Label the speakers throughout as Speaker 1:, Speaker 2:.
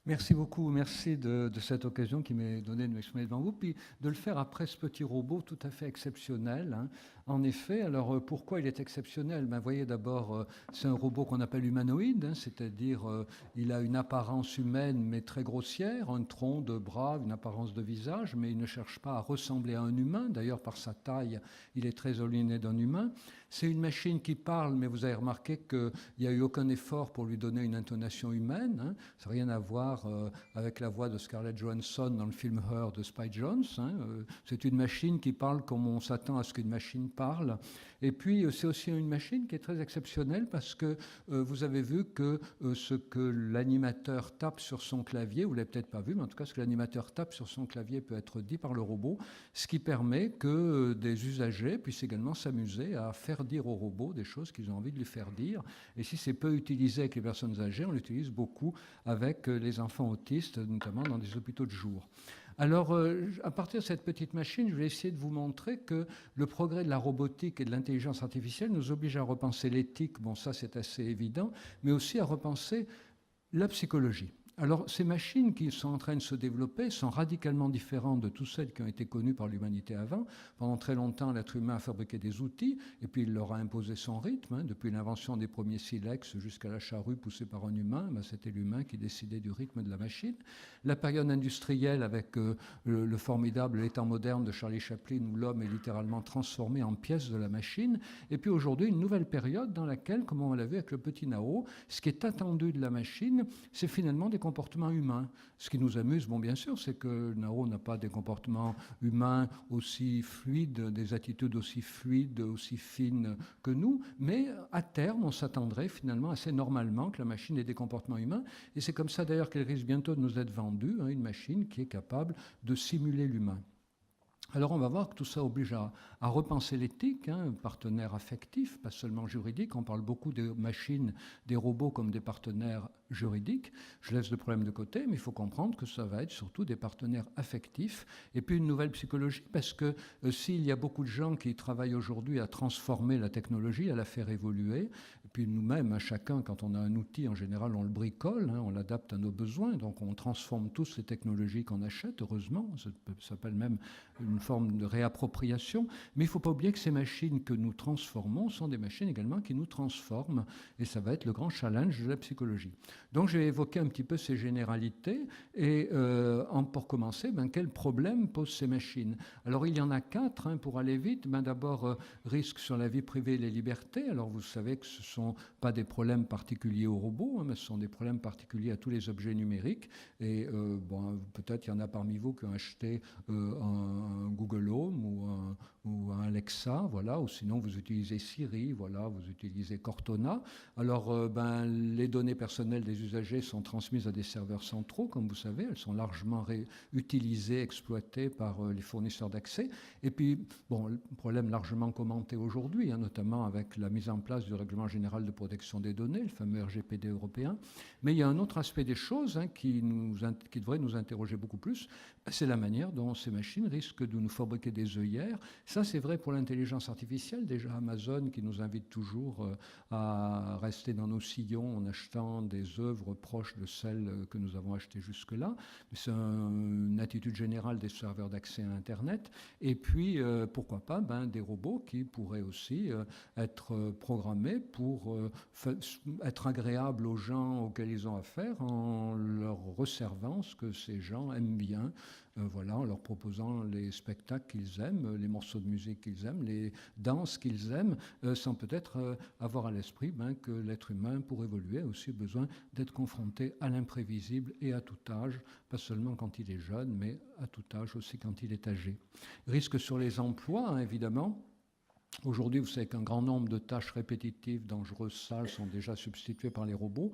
Speaker 1: Merci beaucoup, merci de cette occasion qui m'est donnée de m'exprimer devant vous, puis de le faire après ce petit robot tout à fait exceptionnel, hein. En effet, alors pourquoi il est exceptionnel? Ben, voyez d'abord, c'est un robot qu'on appelle humanoïde, hein, c'est-à-dire il a une apparence humaine mais très grossière, un tronc, deux bras, une apparence de visage, mais il ne cherche pas à ressembler à un humain. D'ailleurs, par sa taille, il est très éloigné d'un humain. C'est une machine qui parle, mais vous avez remarqué qu'il n'y a eu aucun effort pour lui donner une intonation humaine, hein. Ça n'a rien à voir avec la voix de Scarlett Johansson dans le film Her de Spike Jonze, hein. C'est une machine qui parle comme on s'attend à ce qu'une machine parle. Et puis, c'est aussi une machine qui est très exceptionnelle parce que vous avez vu que ce que l'animateur tape sur son clavier, vous ne l'avez peut-être pas vu, mais en tout cas, ce que l'animateur tape sur son clavier peut être dit par le robot, ce qui permet que des usagers puissent également s'amuser à faire dire au robot des choses qu'ils ont envie de lui faire dire. Et si c'est peu utilisé avec les personnes âgées, on l'utilise beaucoup avec les enfants autistes, notamment dans des hôpitaux de jour. Alors, à partir de cette petite machine, je vais essayer de vous montrer que le progrès de la robotique et de l'intelligence artificielle nous oblige à repenser l'éthique, bon ça c'est assez évident, mais aussi à repenser la psychologie. Alors, ces machines qui sont en train de se développer sont radicalement différentes de toutes celles qui ont été connues par l'humanité avant. Pendant très longtemps, l'être humain a fabriqué des outils et puis il leur a imposé son rythme, hein. Depuis l'invention des premiers silex jusqu'à la charrue poussée par un humain, ben, c'était l'humain qui décidait du rythme de la machine. La période industrielle avec le formidable Les temps modernes de Charlie Chaplin où l'homme est littéralement transformé en pièce de la machine. Et puis aujourd'hui, une nouvelle période dans laquelle, comme on l'a vu avec le petit Nao, ce qui est attendu de la machine, c'est finalement des comportements humains. Ce qui nous amuse, bon, bien sûr, c'est que Nao n'a pas des comportements humains aussi fluides, des attitudes aussi fluides, aussi fines que nous, mais à terme, on s'attendrait finalement assez normalement que la machine ait des comportements humains. Et c'est comme ça d'ailleurs qu'elle risque bientôt de nous être vendue, hein, une machine qui est capable de simuler l'humain. Alors on va voir que tout ça oblige à repenser l'éthique, hein, partenaire affectif, pas seulement juridique. On parle beaucoup des machines, des robots comme des partenaires juridiques. Je laisse le problème de côté, mais il faut comprendre que ça va être surtout des partenaires affectifs. Et puis une nouvelle psychologie, parce que s'il y a beaucoup de gens qui travaillent aujourd'hui à transformer la technologie, à la faire évoluer, et puis nous-mêmes, à chacun, quand on a un outil, en général, on le bricole, hein, on l'adapte à nos besoins, donc on transforme tous ces technologies qu'on achète, heureusement, ça s'appelle même une forme de réappropriation, mais il ne faut pas oublier que ces machines que nous transformons sont des machines également qui nous transforment, et ça va être le grand challenge de la psychologie. Donc j'ai évoqué un petit peu ces généralités, et pour commencer, quels problèmes posent ces machines? Alors il y en a 4, hein, pour aller vite. D'abord, risque sur la vie privée et les libertés. Alors vous savez que ce ne sont pas des problèmes particuliers aux robots, hein, mais ce sont des problèmes particuliers à tous les objets numériques, et peut-être il y en a parmi vous qui ont acheté un Google Home ou un Alexa, voilà, ou sinon vous utilisez Siri, voilà, vous utilisez Cortana. Alors, les données personnelles des usagers sont transmises à des serveurs centraux, comme vous savez, elles sont largement utilisées, exploitées par les fournisseurs d'accès. Et puis, bon, le problème largement commenté aujourd'hui, hein, notamment avec la mise en place du Règlement général de protection des données, le fameux RGPD européen. Mais il y a un autre aspect des choses, hein, qui devrait nous interroger beaucoup plus, c'est la manière dont ces machines risquent de nous fabriquer des œillères. Ça, c'est vrai pour l'intelligence artificielle. Déjà, Amazon qui nous invite toujours à rester dans nos sillons en achetant des œuvres proches de celles que nous avons achetées jusque-là. C'est une attitude générale des serveurs d'accès à Internet. Et puis, pourquoi pas, des robots qui pourraient aussi être programmés pour être agréables aux gens auxquels ils ont affaire en leur resservant ce que ces gens aiment bien. Voilà, en leur proposant les spectacles qu'ils aiment, les morceaux de musique qu'ils aiment, les danses qu'ils aiment, sans peut-être avoir à l'esprit que l'être humain, pour évoluer, a aussi besoin d'être confronté à l'imprévisible et à tout âge, pas seulement quand il est jeune, mais à tout âge aussi quand il est âgé. Risque sur les emplois, hein, évidemment. Aujourd'hui, vous savez qu'un grand nombre de tâches répétitives, dangereuses, sales sont déjà substituées par les robots.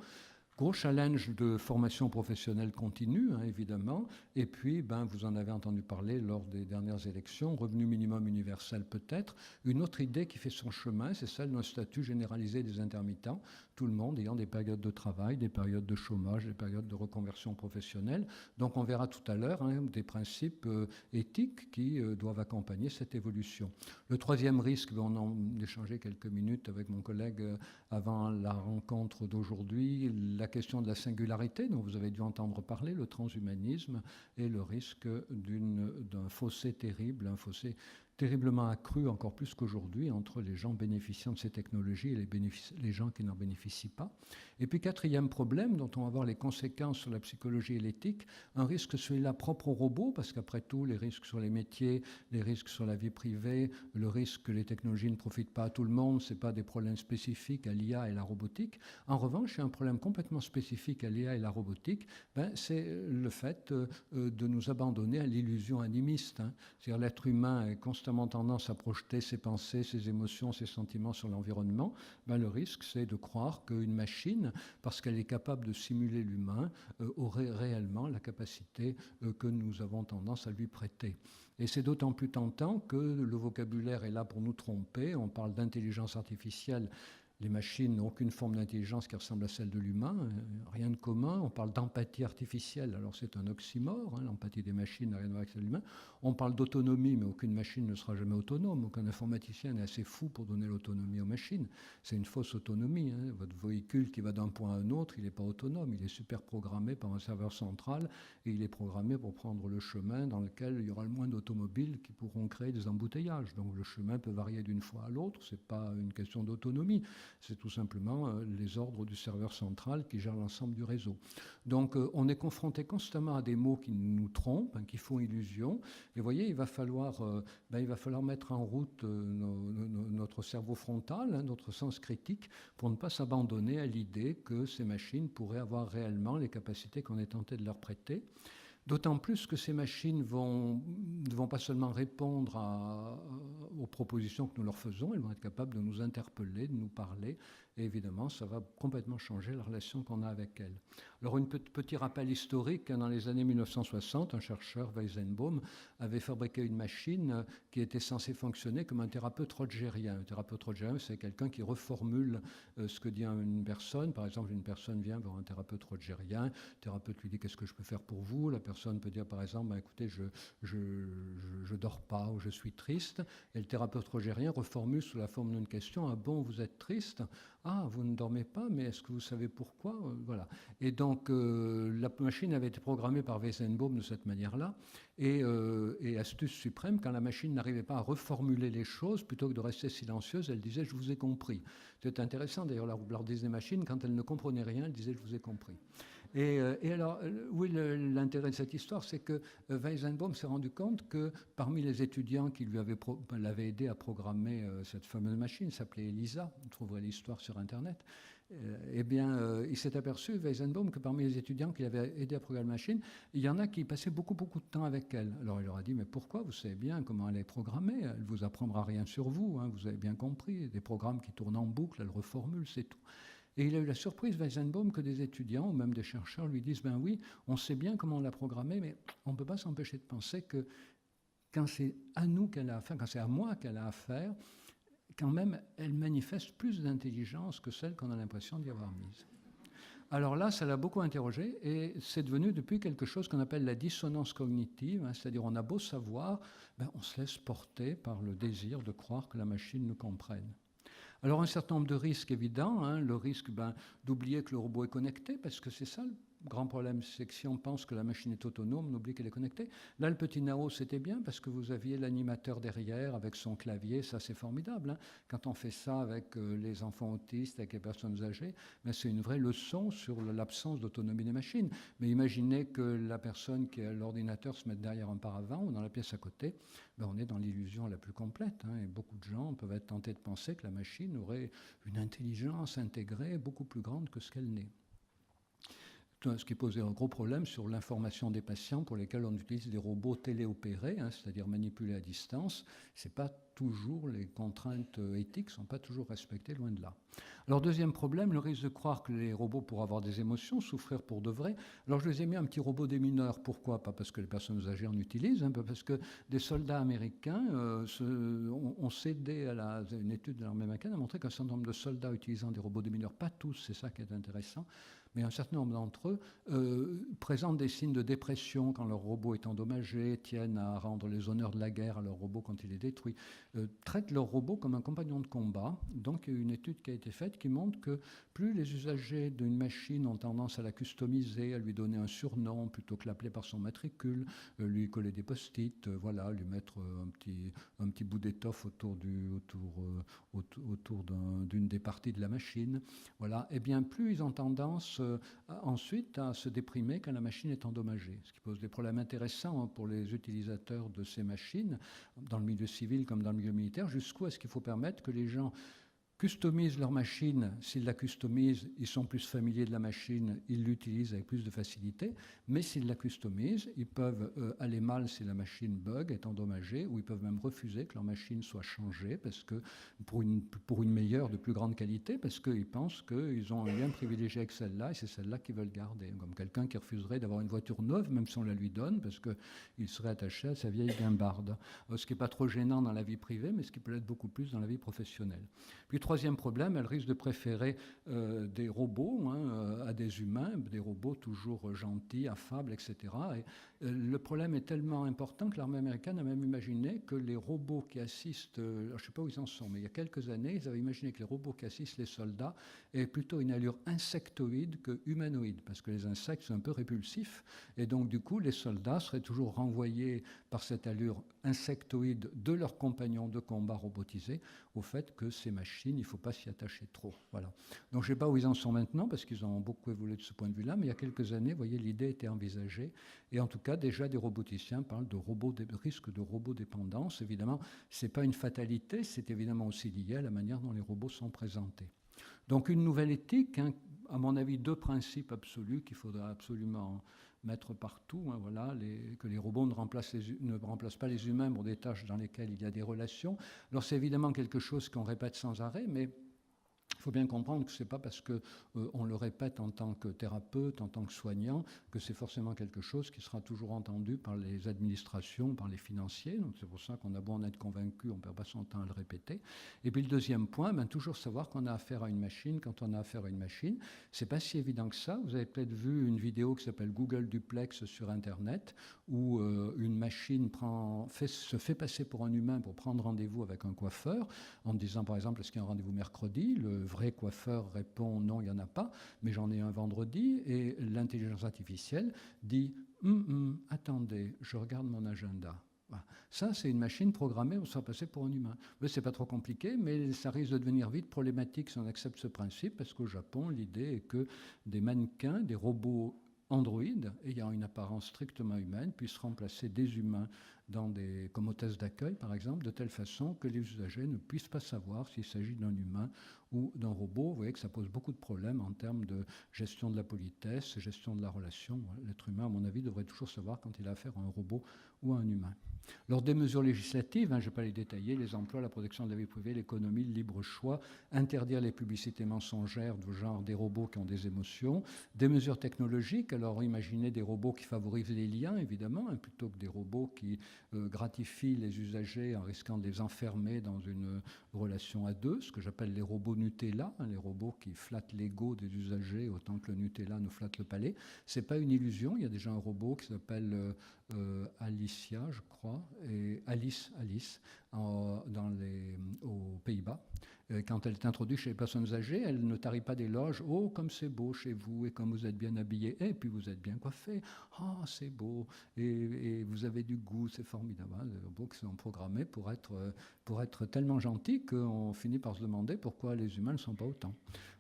Speaker 1: Gros challenge de formation professionnelle continue, hein, évidemment. Et puis, vous en avez entendu parler lors des dernières élections, revenu minimum universel peut-être. Une autre idée qui fait son chemin, c'est celle d'un statut généralisé des intermittents, tout le monde ayant des périodes de travail, des périodes de chômage, des périodes de reconversion professionnelle. Donc on verra tout à l'heure, hein, des principes éthiques qui doivent accompagner cette évolution. Le troisième risque, on en a échangé quelques minutes avec mon collègue avant la rencontre d'aujourd'hui, la question de la singularité, dont vous avez dû entendre parler, le transhumanisme, et le risque d'un fossé terrible, un fossé terriblement accru, encore plus qu'aujourd'hui, entre les gens bénéficiant de ces technologies et les gens qui n'en bénéficient pas. Et puis, quatrième problème, dont on va voir les conséquences sur la psychologie et l'éthique, un risque celui-là propre aux robots, parce qu'après tout, les risques sur les métiers, les risques sur la vie privée, le risque que les technologies ne profitent pas à tout le monde, ce n'est pas des problèmes spécifiques à l'IA et la robotique. En revanche, il y a un problème complètement spécifique à l'IA et la robotique, c'est le fait de nous abandonner à l'illusion animiste. C'est-à-dire l'être humain est constamment tendance à projeter ses pensées, ses émotions, ses sentiments sur l'environnement. Le risque, c'est de croire qu'une machine, parce qu'elle est capable de simuler l'humain, aurait réellement la capacité que nous avons tendance à lui prêter. Et c'est d'autant plus tentant que le vocabulaire est là pour nous tromper. On parle d'intelligence artificielle. Les machines n'ont aucune forme d'intelligence qui ressemble à celle de l'humain, rien de commun. On parle d'empathie artificielle, alors c'est un oxymore, l'empathie des machines n'a rien à voir avec celle de l'humain. On parle d'autonomie, mais aucune machine ne sera jamais autonome. Aucun informaticien n'est assez fou pour donner l'autonomie aux machines. C'est une fausse autonomie. Votre véhicule qui va d'un point à un autre, il n'est pas autonome. Il est super programmé par un serveur central et il est programmé pour prendre le chemin dans lequel il y aura le moins d'automobiles qui pourront créer des embouteillages. Donc le chemin peut varier d'une fois à l'autre. Ce n'est pas une question d'autonomie. C'est tout simplement les ordres du serveur central qui gère l'ensemble du réseau. Donc on est confronté constamment à des mots qui nous trompent, qui font illusion. Et vous voyez, il va falloir mettre en route notre cerveau frontal, notre sens critique, pour ne pas s'abandonner à l'idée que ces machines pourraient avoir réellement les capacités qu'on est tenté de leur prêter. D'autant plus que ces machines ne vont pas seulement répondre aux propositions que nous leur faisons, elles vont être capables de nous interpeller, de nous parler, et évidemment, ça va complètement changer la relation qu'on a avec elles. Alors, un petit rappel historique, dans les années 1960, un chercheur, Weizenbaum, avait fabriqué une machine qui était censée fonctionner comme un thérapeute rogérien. Un thérapeute rogérien, c'est quelqu'un qui reformule ce que dit une personne. Par exemple, une personne vient voir un thérapeute rogérien, le thérapeute lui dit « Qu'est-ce que je peux faire pour vous ?» La personne peut dire, par exemple, « Écoutez, je dors pas ou je suis triste. » Et le thérapeute rogérien reformule sous la forme d'une question « Ah bon, vous êtes triste ? Ah, vous ne dormez pas, mais est-ce que vous savez pourquoi ?» Voilà. Et donc, la machine avait été programmée par Weizenbaum de cette manière-là. Et astuce suprême, quand la machine n'arrivait pas à reformuler les choses, plutôt que de rester silencieuse, elle disait « Je vous ai compris ». C'était intéressant, d'ailleurs, lors des machines, quand elle ne comprenait rien, elle disait « Je vous ai compris ». Et alors, oui, l'intérêt de cette histoire, c'est que Weizenbaum s'est rendu compte que parmi les étudiants qui l'avaient aidé à programmer cette fameuse machine, s'appelait Elisa, vous trouverez l'histoire sur Internet, il s'est aperçu, Weizenbaum, que parmi les étudiants qui l'avaient aidé à programmer la machine, il y en a qui passaient beaucoup de temps avec elle. Alors il leur a dit, mais pourquoi? Vous savez bien comment elle est programmée, elle ne vous apprendra rien sur vous, vous avez bien compris, des programmes qui tournent en boucle, elle reformule, c'est tout. Et il a eu la surprise, Weizenbaum, que des étudiants ou même des chercheurs lui disent « Ben oui, on sait bien comment on l'a programmée, mais on ne peut pas s'empêcher de penser que quand c'est à nous qu'elle a affaire, quand c'est à moi qu'elle a affaire, quand même, elle manifeste plus d'intelligence que celle qu'on a l'impression d'y avoir mise. » Alors là, ça l'a beaucoup interrogé et c'est devenu depuis quelque chose qu'on appelle la dissonance cognitive, c'est-à-dire on a beau savoir, on se laisse porter par le désir de croire que la machine nous comprenne. Alors un certain nombre de risques évidents, le risque d'oublier que le robot est connecté, parce que c'est ça le grand problème, c'est que si on pense que la machine est autonome, on oublie qu'elle est connectée. Là, le petit Nao, c'était bien, parce que vous aviez l'animateur derrière avec son clavier, ça c'est formidable. Quand on fait ça avec les enfants autistes, avec les personnes âgées, c'est une vraie leçon sur l'absence d'autonomie des machines. Mais imaginez que la personne qui a l'ordinateur se mette derrière un paravent ou dans la pièce à côté, on est dans l'illusion la plus complète. Et beaucoup de gens peuvent être tentés de penser que la machine aurait une intelligence intégrée beaucoup plus grande que ce qu'elle n'est. Ce qui posait un gros problème sur l'information des patients pour lesquels on utilise des robots téléopérés, c'est-à-dire manipulés à distance. C'est pas toujours, les contraintes éthiques ne sont pas toujours respectées, loin de là. Alors deuxième problème, le risque de croire que les robots pourraient avoir des émotions, souffrir pour de vrai. Alors je les ai mis un petit robot démineur. Pourquoi? Pas parce que les personnes âgées en utilisent, parce que des soldats américains ont cédé à une étude de l'armée américaine a montré qu'un certain nombre de soldats utilisant des robots démineurs, pas tous, c'est ça qui est intéressant, mais un certain nombre d'entre eux présentent des signes de dépression quand leur robot est endommagé, tiennent à rendre les honneurs de la guerre à leur robot quand il est détruit. traitent leurs robots comme un compagnon de combat. Donc il y a une étude qui a été faite qui montre que plus les usagers d'une machine ont tendance à la customiser, à lui donner un surnom plutôt que l'appeler par son matricule, lui coller des post-it, voilà, lui mettre un petit bout d'étoffe autour d'une des parties de la machine, voilà, et bien plus ils ont tendance ensuite à se déprimer quand la machine est endommagée, ce qui pose des problèmes intéressants pour les utilisateurs de ces machines, dans le milieu civil comme dans le milieu militaire. Jusqu'où est-ce qu'il faut permettre que les gens customisent leur machine? S'ils la customisent, ils sont plus familiers de la machine, ils l'utilisent avec plus de facilité, mais s'ils la customisent, ils peuvent aller mal si la machine bug, est endommagée, ou ils peuvent même refuser que leur machine soit changée parce que, pour une meilleure, de plus grande qualité, parce qu'ils pensent qu'ils ont un lien privilégié avec celle-là, et c'est celle-là qu'ils veulent garder. Comme quelqu'un qui refuserait d'avoir une voiture neuve, même si on la lui donne, parce qu'il serait attaché à sa vieille guimbarde. Ce qui n'est pas trop gênant dans la vie privée, mais ce qui peut l'être beaucoup plus dans la vie professionnelle. Puis troisième problème, elle risque de préférer des robots à des humains, des robots toujours gentils, affables, etc. Et le problème est tellement important que l'armée américaine a même imaginé que les robots qui assistent, je ne sais pas où ils en sont, mais il y a quelques années, ils avaient imaginé que les robots qui assistent les soldats aient plutôt une allure insectoïde que humanoïde, parce que les insectes sont un peu répulsifs, et donc du coup, les soldats seraient toujours renvoyés par cette allure insectoïde de leurs compagnons de combat robotisés au fait que ces machines, il ne faut pas s'y attacher trop. Voilà. Donc je ne sais pas où ils en sont maintenant, parce qu'ils ont beaucoup évolué de ce point de vue-là, mais il y a quelques années, vous voyez, l'idée était envisagée. Et en tout cas, déjà, des roboticiens parlent de risque de robodépendance. Évidemment, ce n'est pas une fatalité, c'est évidemment aussi lié à la manière dont les robots sont présentés. Donc une nouvelle éthique, à mon avis, deux principes absolus qu'il faudra absolument mettre partout, voilà, que les robots ne remplacent pas les humains pour des tâches dans lesquelles il y a des relations. Alors c'est évidemment quelque chose qu'on répète sans arrêt, mais il faut bien comprendre que ce n'est pas parce qu'on le répète en tant que thérapeute, en tant que soignant, que c'est forcément quelque chose qui sera toujours entendu par les administrations, par les financiers. Donc c'est pour ça qu'on a beau en être convaincu, on ne perd pas son temps à le répéter. Et puis le deuxième point, toujours savoir qu'on a affaire à une machine. Quand on a affaire à une machine, ce n'est pas si évident que ça. Vous avez peut-être vu une vidéo qui s'appelle Google Duplex sur Internet, où une machine se fait passer pour un humain pour prendre rendez-vous avec un coiffeur, en disant par exemple, est-ce qu'il y a un rendez-vous mercredi? Le vrai coiffeur répond non, il n'y en a pas, mais j'en ai un vendredi, et l'intelligence artificielle dit attendez, je regarde mon agenda. Voilà. Ça, c'est une machine programmée pour se faire passer pour un humain. Ce n'est pas trop compliqué, mais ça risque de devenir vite problématique si on accepte ce principe, parce qu'au Japon, l'idée est que des mannequins, des robots Android, ayant une apparence strictement humaine, puissent remplacer des humains comme hôtesse d'accueil, par exemple, de telle façon que les usagers ne puissent pas savoir s'il s'agit d'un humain ou d'un robot. Vous voyez que ça pose beaucoup de problèmes en termes de gestion de la politesse, gestion de la relation. L'être humain, à mon avis, devrait toujours savoir quand il a affaire à un robot ou à un humain. Lors des mesures législatives, je ne vais pas les détailler, les emplois, la protection de la vie privée, l'économie, le libre choix, interdire les publicités mensongères du genre des robots qui ont des émotions, des mesures technologiques, alors imaginez des robots qui favorisent les liens, évidemment, plutôt que des robots qui gratifient les usagers en risquant de les enfermer dans une relation à deux, ce que j'appelle les robots Nutella, les robots qui flattent l'ego des usagers autant que le Nutella nous flatte le palais. Ce n'est pas une illusion, il y a déjà un robot qui s'appelle Alicia, je crois, et Alice aux Pays-Bas. Quand elle est introduite chez les personnes âgées, elle ne tarit pas d'éloges. « Oh, comme c'est beau chez vous, et comme vous êtes bien habillé, et puis vous êtes bien coiffé. Oh, c'est beau, et vous avez du goût, c'est formidable. » Les robots qui sont programmés pour être tellement gentils qu'on finit par se demander pourquoi les humains ne sont pas autant.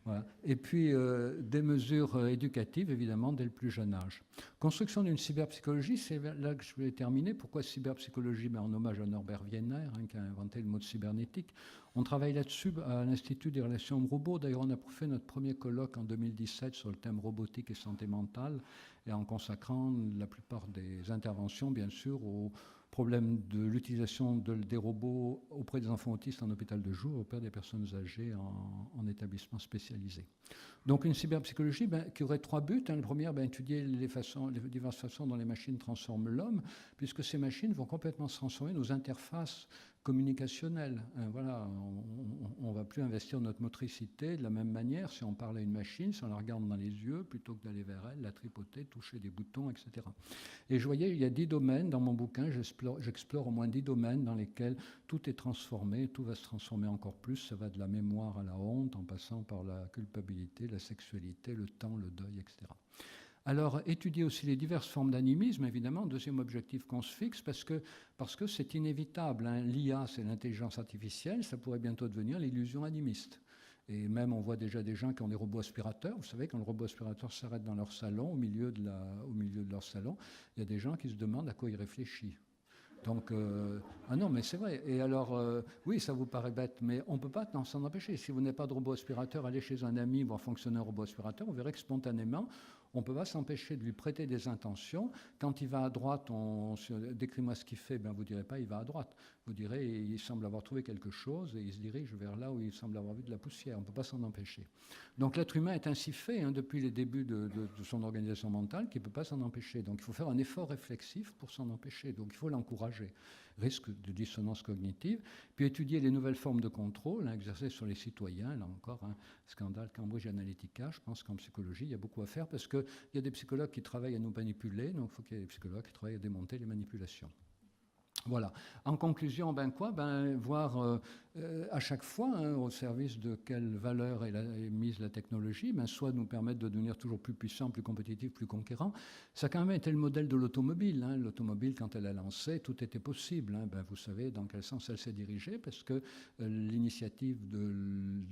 Speaker 1: Voilà. Et puis, des mesures éducatives, évidemment, dès le plus jeune âge. Construction d'une cyberpsychologie, c'est là que je voulais terminer. Pourquoi cyberpsychologie? En hommage à Norbert Wiener, qui a inventé le mot de cybernétique. On travaille là-dessus à l'Institut des relations homme-robot. D'ailleurs, on a fait notre premier colloque en 2017 sur le thème robotique et santé mentale, et en consacrant la plupart des interventions, bien sûr, aux problème de l'utilisation des robots auprès des enfants autistes en hôpital de jour, auprès des personnes âgées en établissement spécialisé. Donc une cyberpsychologie qui aurait trois buts. Le premier, étudier les diverses façons dont les machines transforment l'homme, puisque ces machines vont complètement transformer nos interfaces communicationnelles. Voilà, on va va plus investir notre motricité de la même manière si on parle à une machine, si on la regarde dans les yeux, plutôt que d'aller vers elle, la tripoter, toucher des boutons, etc. Et je voyais, il y a 10 domaines dans mon bouquin, j'explore au moins 10 domaines dans lesquels tout est transformé, tout va se transformer encore plus, ça va de la mémoire à la honte, en passant par la culpabilité, la sexualité, le temps, le deuil, etc. Alors, étudier aussi les diverses formes d'animisme, évidemment, deuxième objectif qu'on se fixe, parce que c'est inévitable. Hein. L'IA, c'est l'intelligence artificielle, ça pourrait bientôt devenir l'illusion animiste. Et même, on voit déjà des gens qui ont des robots aspirateurs. Vous savez, quand le robot aspirateur s'arrête dans leur salon, au milieu de leur salon, il y a des gens qui se demandent à quoi il réfléchit. Donc, ah non, mais c'est vrai. Et alors, oui, ça vous paraît bête, mais on ne peut pas s'en empêcher. Si vous n'avez pas de robot aspirateur, allez chez un ami voir fonctionner un robot aspirateur, vous verrez que spontanément, on ne peut pas s'empêcher de lui prêter des intentions. Quand il va à droite, décris-moi ce qu'il fait, ben vous ne direz pas il va à droite. Vous direz il semble avoir trouvé quelque chose et il se dirige vers là où il semble avoir vu de la poussière. On ne peut pas s'en empêcher. Donc l'être humain est ainsi fait depuis les débuts de son organisation mentale qu'il ne peut pas s'en empêcher. Donc il faut faire un effort réflexif pour s'en empêcher. Donc il faut l'encourager. Risque de dissonance cognitive. Puis étudier les nouvelles formes de contrôle exercées sur les citoyens. Là encore, scandale Cambridge Analytica. Je pense qu'en psychologie, il y a beaucoup à faire parce qu'il y a des psychologues qui travaillent à nous manipuler. Donc il faut qu'il y ait des psychologues qui travaillent à démonter les manipulations. Voilà. En conclusion, voir à chaque fois au service de quelle valeur est mise la technologie, soit nous permettre de devenir toujours plus puissants, plus compétitifs, plus conquérants. Ça a quand même été le modèle de l'automobile. L'automobile, quand elle a lancé, tout était possible. Vous savez dans quel sens elle s'est dirigée, parce que l'initiative de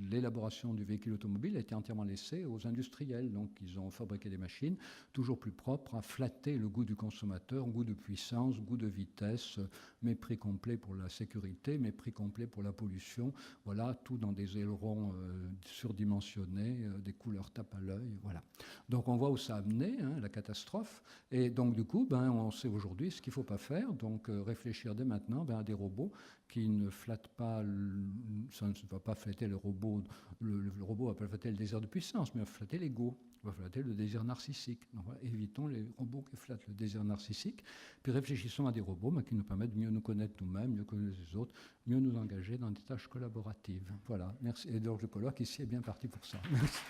Speaker 1: l'élaboration du véhicule automobile a été entièrement laissée aux industriels. Donc ils ont fabriqué des machines toujours plus propres, à flatter le goût du consommateur, goût de puissance, goût de vitesse, mépris complet pour la sécurité, mépris complet pour la pollution, voilà, tout dans des ailerons surdimensionnés, des couleurs tape à l'œil, voilà. Donc on voit où ça a amené, la catastrophe, et donc du coup, on sait aujourd'hui ce qu'il ne faut pas faire, donc réfléchir dès maintenant à des robots qui ne flattent pas, ça ne va pas flatter le robot va pas flatter le désir de puissance, mais va flatter l'ego. On va flatter le désir narcissique. Donc, voilà, évitons les robots qui flattent le désir narcissique, puis réfléchissons à des robots qui nous permettent de mieux nous connaître nous-mêmes, mieux connaître les autres, mieux nous engager dans des tâches collaboratives. Voilà, merci. Et donc le colloque ici est bien parti pour ça. Merci.